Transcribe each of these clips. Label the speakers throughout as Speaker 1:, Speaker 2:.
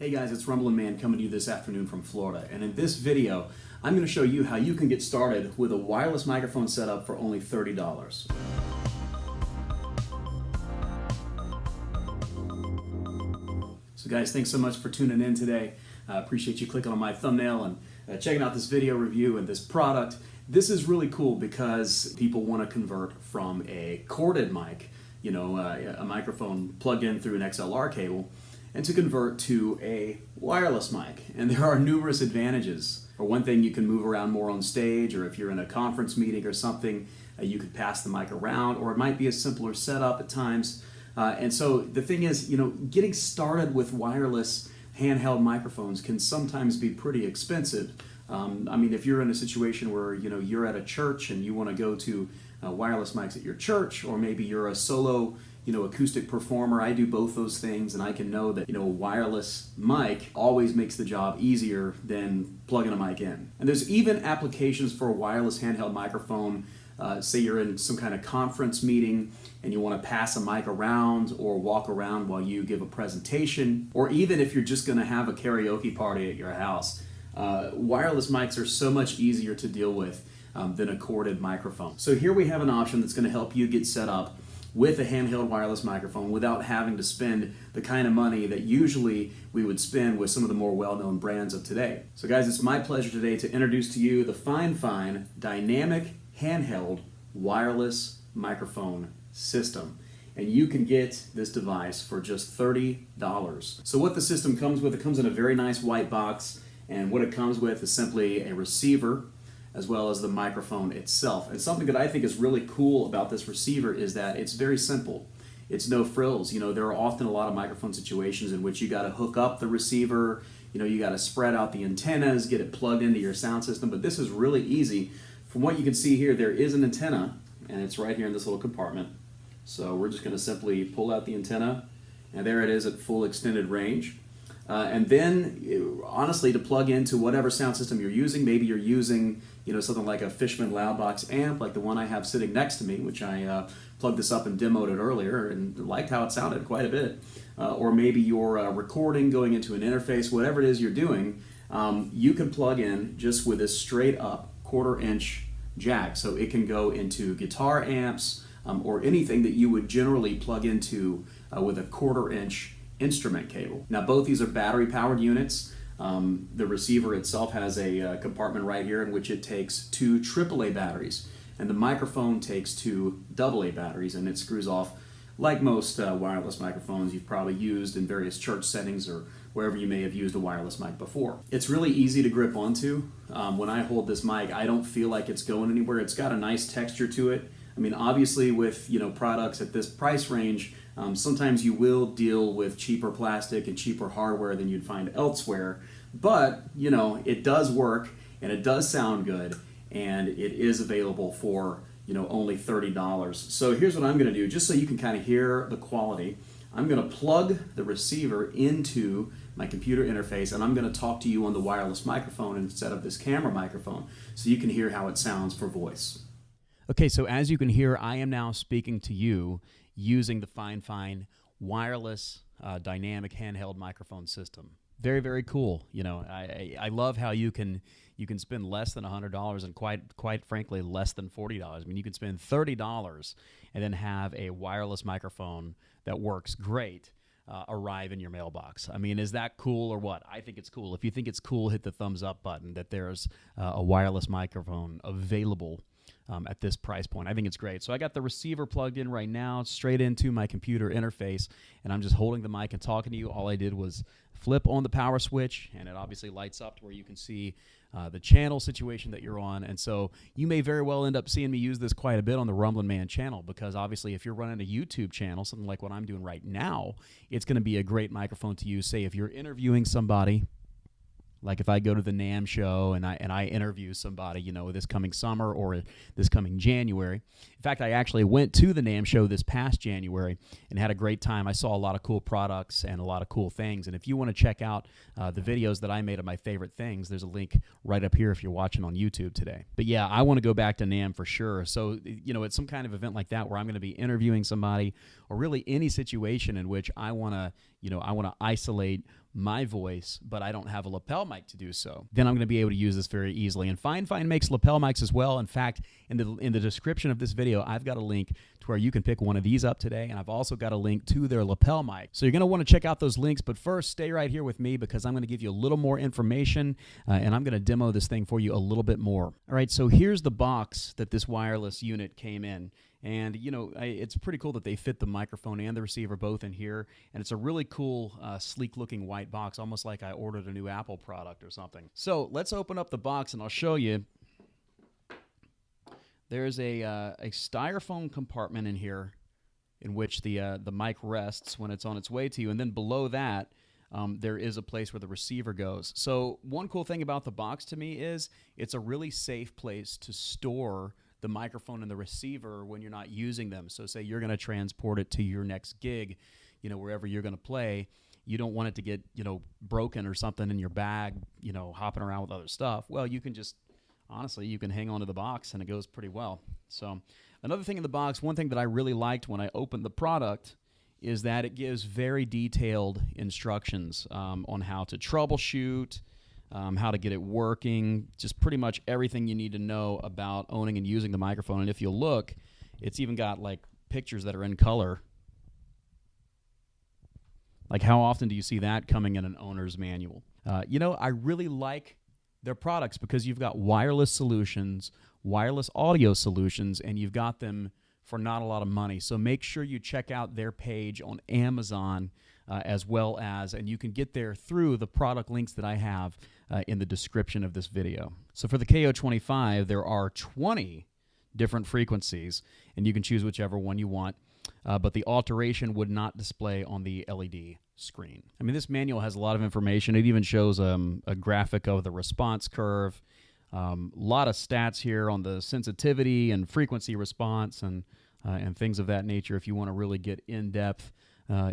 Speaker 1: Hey guys, it's Rumblin Man coming to you this afternoon from Florida, and in this video I'm going to show you how you can get started with a wireless microphone setup for only $30. So guys, thanks so much for tuning in today. I appreciate you clicking on my thumbnail and checking out this video review and this product. This is really cool because people want to convert from a corded mic, a microphone plugged in through an XLR cable, and to convert to a wireless mic. And there are numerous advantages. For one thing, you can move around more on stage, or if you're in a conference meeting or something, you could pass the mic around, or it might be a simpler setup at times. And so the thing is, getting started with wireless handheld microphones can sometimes be pretty expensive. If you're in a situation where you're at a church and you want to go to wireless mics at your church, or maybe you're a solo acoustic performer. I do both those things, and I can know that a wireless mic always makes the job easier than plugging a mic in. And there's even applications for a wireless handheld microphone. Say you're in some kind of conference meeting and you want to pass a mic around or walk around while you give a presentation, or even if you're just going to have a karaoke party at your house. Wireless mics are so much easier to deal with than a corded microphone. So here we have an option that's going to help you get set up with a handheld wireless microphone without having to spend the kind of money that usually we would spend with some of the more well-known brands of today. So guys, it's my pleasure today to introduce to you the Fifine Dynamic Handheld Wireless Microphone System. And you can get this device for just $30. So what the system comes with, it comes in a very nice white box, and what it comes with is simply a receiver as well as the microphone itself. And something that I think is really cool about this receiver is that it's very simple. It's no frills. There are often a lot of microphone situations in which you got to hook up the receiver, you got to spread out the antennas, get it plugged into your sound system, but this is really easy. From what you can see here, there is an antenna, and it's right here in this little compartment. So we're just going to simply pull out the antenna, and there it is at full extended range. And then, honestly, to plug into whatever sound system you're using, maybe you're using, something like a Fifine Loudbox amp, like the one I have sitting next to me, which I plugged this up and demoed it earlier and liked how it sounded quite a bit. Or maybe you're recording, going into an interface, whatever it is you're doing, you can plug in just with a straight up 1/4-inch jack. So it can go into guitar amps or anything that you would generally plug into with a 1/4-inch instrument cable. Now both these are battery powered units. The receiver itself has a compartment right here in which it takes 2 AAA batteries, and the microphone takes 2 AA batteries, and it screws off like most wireless microphones you've probably used in various church settings or wherever you may have used a wireless mic before. It's really easy to grip onto. When I hold this mic, I don't feel like it's going anywhere. It's got a nice texture to it. Obviously with products at this price range, sometimes you will deal with cheaper plastic and cheaper hardware than you'd find elsewhere, but it does work and it does sound good, and it is available for only $30. So here's what I'm going to do, just so you can kind of hear the quality. I'm going to plug the receiver into my computer interface, and I'm going to talk to you on the wireless microphone instead of this camera microphone, so you can hear how it sounds for voice. Okay, so as you can hear, I am now speaking to you using the Fifine wireless dynamic handheld microphone system. Very, very cool. I love how you can spend less than $100 and quite frankly less than $40. You can spend $30 and then have a wireless microphone that works great arrive in your mailbox. Is that cool or what? I think it's cool. If you think it's cool, hit the thumbs up button that there's a wireless microphone available at this price point. I think it's great. So I got the receiver plugged in right now, straight into my computer interface, and I'm just holding the mic and talking to you. All I did was flip on the power switch, and it obviously lights up to where you can see the channel situation that you're on. And so you may very well end up seeing me use this quite a bit on the Rumblin Man channel, because obviously if you're running a YouTube channel, something like what I'm doing right now, it's going to be a great microphone to use. Say if you're interviewing somebody, like if I go to the NAMM show and I interview somebody, this coming summer or this coming January. In fact, I actually went to the NAMM show this past January and had a great time. I saw a lot of cool products and a lot of cool things. And if you want to check out the videos that I made of my favorite things, there's a link right up here if you're watching on YouTube today. But yeah, I want to go back to NAMM for sure. So, it's some kind of event like that where I'm going to be interviewing somebody, or really any situation in which I want to, I want to isolate my voice, but I don't have a lapel mic to do so. Then I'm going to be able to use this very easily. And Fifine makes lapel mics as well. In fact, in the description of this video, I've got a link to where you can pick one of these up today, and I've also got a link to their lapel mic. So you're going to want to check out those links, but first, stay right here with me because I'm going to give you a little more information, and I'm going to demo this thing for you a little bit more. All right, so here's the box that this wireless unit came in. And, it's pretty cool that they fit the microphone and the receiver both in here. And it's a really cool, sleek-looking white box, almost like I ordered a new Apple product or something. So let's open up the box, and I'll show you. There's a styrofoam compartment in here in which the mic rests when it's on its way to you. And then below that, there is a place where the receiver goes. So one cool thing about the box to me is it's a really safe place to store the microphone and the receiver when you're not using them. So say you're going to transport it to your next gig, wherever you're going to play. You don't want it to get, broken or something in your bag, hopping around with other stuff. Well, you can just, honestly, you can hang onto the box and it goes pretty well. So another thing in the box, one thing that I really liked when I opened the product is that it gives very detailed instructions on how to troubleshoot, how to get it working, just pretty much everything you need to know about owning and using the microphone. And if you look, it's even got like pictures that are in color. Like how often do you see that coming in an owner's manual? I really like their products because you've got wireless solutions, wireless audio solutions, and you've got them for not a lot of money. So make sure you check out their page on Amazon as well as, and you can get there through the product links that I have in the description of this video. So for the K025, there are 20 different frequencies, and you can choose whichever one you want, but the alteration would not display on the LED screen. I mean, this manual has a lot of information. It even shows a graphic of the response curve, a lot of stats here on the sensitivity and frequency response and things of that nature if you want to really get in-depth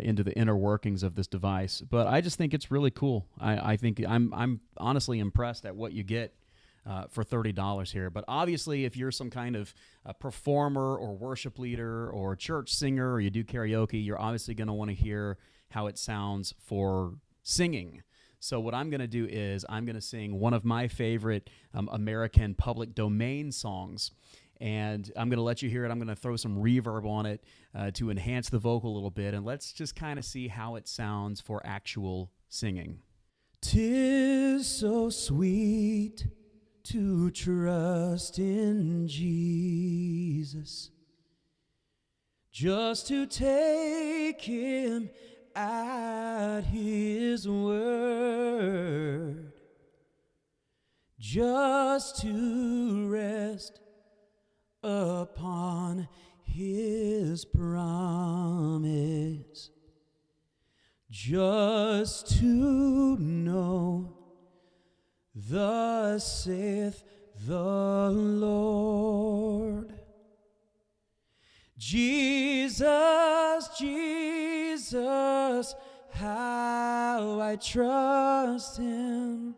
Speaker 1: into the inner workings of this device. But I just think it's really cool. I think I'm honestly impressed at what you get for $30 here. But obviously, if you're some kind of performer or worship leader or church singer or you do karaoke, you're obviously going to want to hear how it sounds for singing. So what I'm going to do is I'm going to sing one of my favorite American public domain songs. And I'm going to let you hear it. I'm going to throw some reverb on it to enhance the vocal a little bit. And let's just kind of see how it sounds for actual singing. 'Tis so sweet to trust in Jesus, just to take him at his word, just to rest upon his promise, just to know thus saith the Lord. Jesus, Jesus, how I trust him,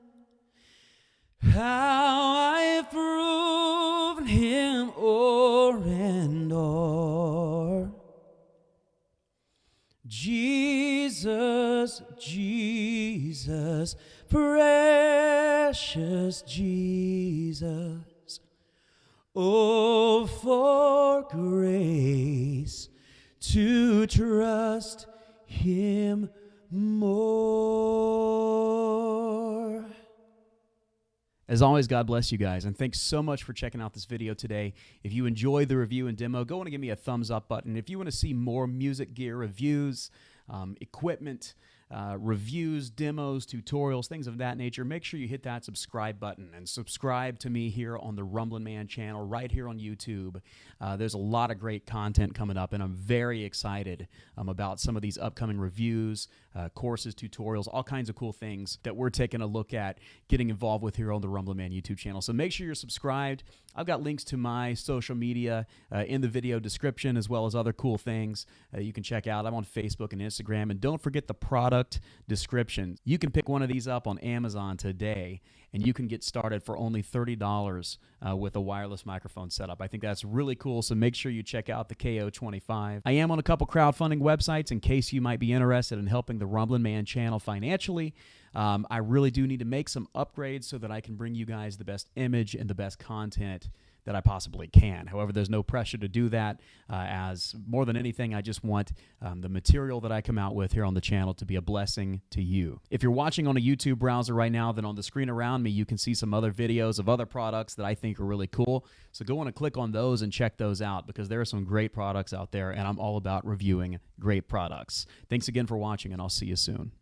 Speaker 1: how I've proven him o'er and o'er. Jesus, Jesus, precious Jesus, oh, for grace to trust him more. As always, God bless you guys, and thanks so much for checking out this video today. If you enjoyed the review and demo, go and give me a thumbs up button. If you want to see more music gear reviews, equipment, reviews, demos, tutorials, things of that nature, make sure you hit that subscribe button and subscribe to me here on the Rumblin Man channel right here on YouTube. There's a lot of great content coming up, and I'm very excited about some of these upcoming reviews, courses, tutorials, all kinds of cool things that we're taking a look at getting involved with here on the Rumblin Man YouTube channel. So make sure you're subscribed. I've got links to my social media in the video description, as well as other cool things you can check out. I'm on Facebook and Instagram, and don't forget the product product description. You can pick one of these up on Amazon today, and you can get started for only $30 with a wireless microphone setup. I think that's really cool, so make sure you check out the K025. I am on a couple crowdfunding websites in case you might be interested in helping the Rumblin' Man channel financially. I really do need to make some upgrades so that I can bring you guys the best image and the best content that I possibly can. However, there's no pressure to do that, as more than anything, I just want the material that I come out with here on the channel to be a blessing to you. If you're watching on a YouTube browser right now, then on the screen around me, you can see some other videos of other products that I think are really cool. So go on and click on those and check those out, because there are some great products out there, and I'm all about reviewing great products. Thanks again for watching, and I'll see you soon.